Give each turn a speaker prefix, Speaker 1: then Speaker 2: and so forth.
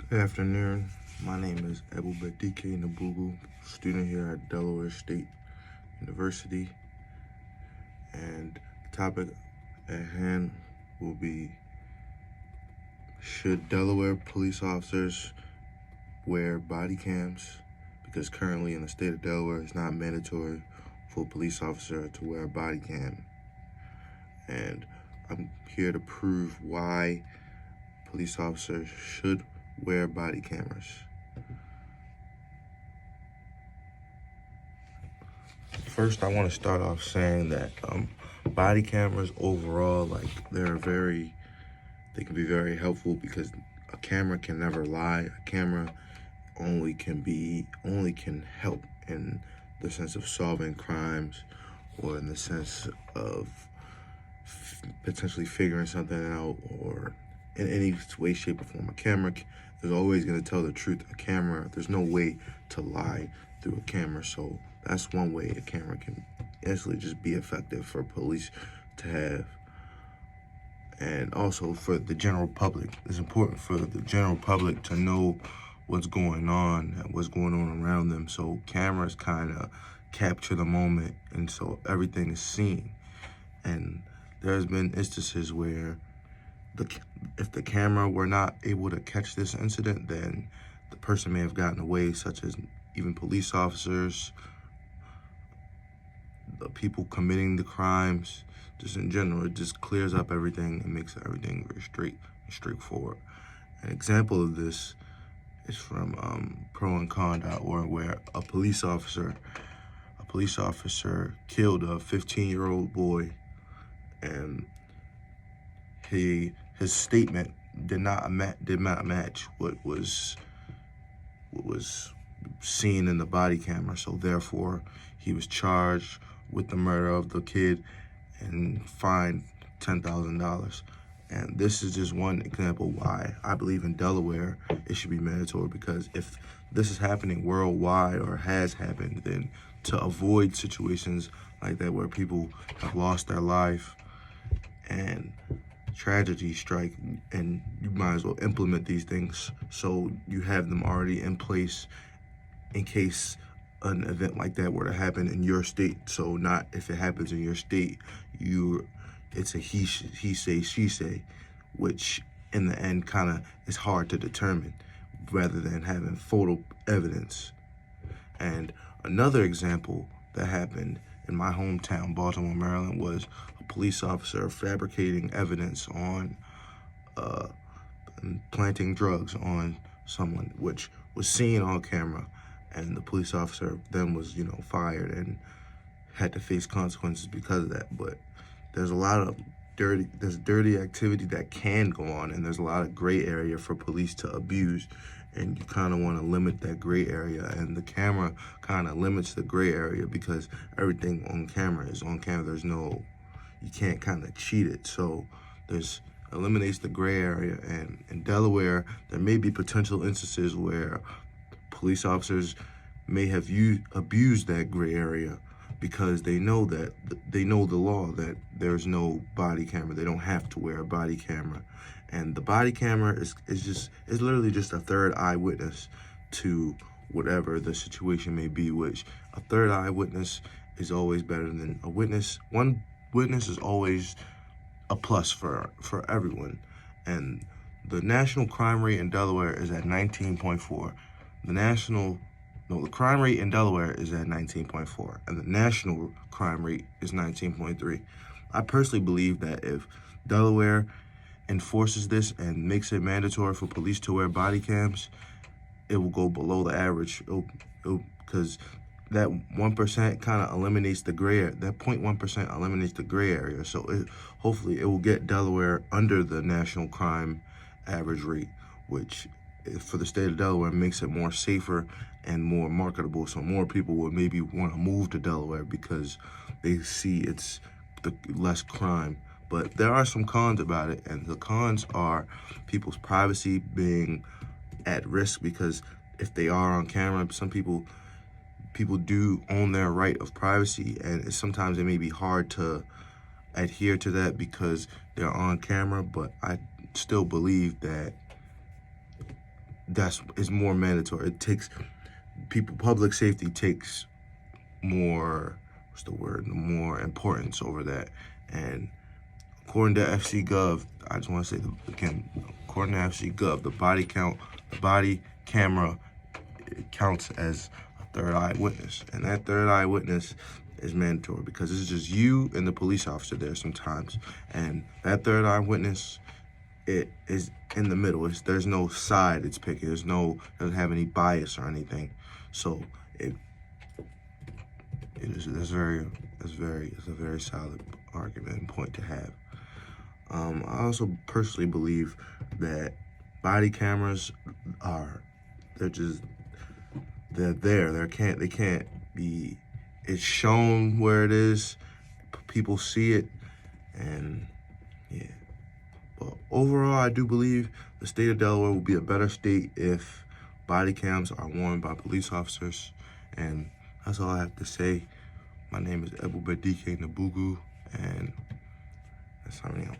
Speaker 1: Good afternoon. My name is Ebubedike Nabugu, student here at Delaware State University, and the topic at hand will be: should Delaware police officers wear body cams? Because currently in the state of Delaware, it's not mandatory for a police officer to wear a body cam. And I'm here to prove why police officers should wear body cameras. First, I want to start off saying that body cameras overall, they can be very helpful because a camera can never lie. A camera only can help in the sense of solving crimes or in the sense of potentially figuring something out, or in any way, shape, or form. A camera is always going to tell the truth. There's no way to lie through a camera. So that's one way a camera can instantly just be effective for police to have. And also for the general public. It's important for the general public to know what's going on and what's going on around them. So cameras kind of capture the moment, and so everything is seen. And there's been instances where if the camera were not able to catch this incident, then the person may have gotten away, such as even police officers, the people committing the crimes. Just in general, it just clears up everything and makes everything very straight and straightforward. An example of this is from proandcon.org, where a police officer killed a 15-year-old boy, and his statement did not match what was seen in the body camera. So therefore, he was charged with the murder of the kid and fined $10,000. And this is just one example why I believe in Delaware it should be mandatory, because if this is happening worldwide or has happened, then to avoid situations like that where people have lost their life and tragedy strike, and you might as well implement these things so you have them already in place in case an event like that were to happen in your state. So not if it happens in your state, it's a he say, she say, which in the end kind of is hard to determine rather than having photo evidence. And another example that happened in my hometown, Baltimore, Maryland, was a police officer fabricating evidence on planting drugs on someone, which was seen on camera. And the police officer then was, fired and had to face consequences because of that. But there's a lot of dirty activity that can go on, and there's a lot of gray area for police to abuse. And you kind of want to limit that gray area, and the camera kind of limits the gray area because everything on camera is on camera. You can't kind of cheat it. So eliminates the gray area. And in Delaware, there may be potential instances where police officers may have abused that gray area because they know the law, that there's no body camera. They don't have to wear a body camera. And the body camera is literally just a third eyewitness to whatever the situation may be, which a third eyewitness is always better than a witness. One witness is always a plus for everyone. And the national crime rate in Delaware is at 19.4. The crime rate in Delaware is at 19.4, and the national crime rate is 19.3. I personally believe that if Delaware enforces this and makes it mandatory for police to wear body cams, it will go below the average, because that 1% kind of eliminates the gray area. That 0.1% eliminates the gray area. So hopefully it will get Delaware under the national crime average rate, which for the state of Delaware makes it more safer and more marketable. So more people would maybe want to move to Delaware because they see it's the less crime. But there are some cons about it, and the cons are people's privacy being at risk, because if they are on camera, some people do own their right of privacy, and sometimes it may be hard to adhere to that because they're on camera. But I still believe that is more mandatory. It takes public safety takes more, more importance over that. And according to FC.gov, I just want to say again, according to FC.gov, the body camera, it counts as a third eyewitness, and that third eyewitness is mandatory because it's just you and the police officer there sometimes, and that third eyewitness, it is in the middle. There's no side it's picking. Doesn't have any bias or anything. So it's a very solid argument and point to have. I also personally believe that body cameras they're there. They can't be. It's shown where it is. People see it, and yeah. But overall, I do believe the state of Delaware will be a better state if body cams are worn by police officers. And that's all I have to say. My name is Ebubedike Nabugu, and that's signing out.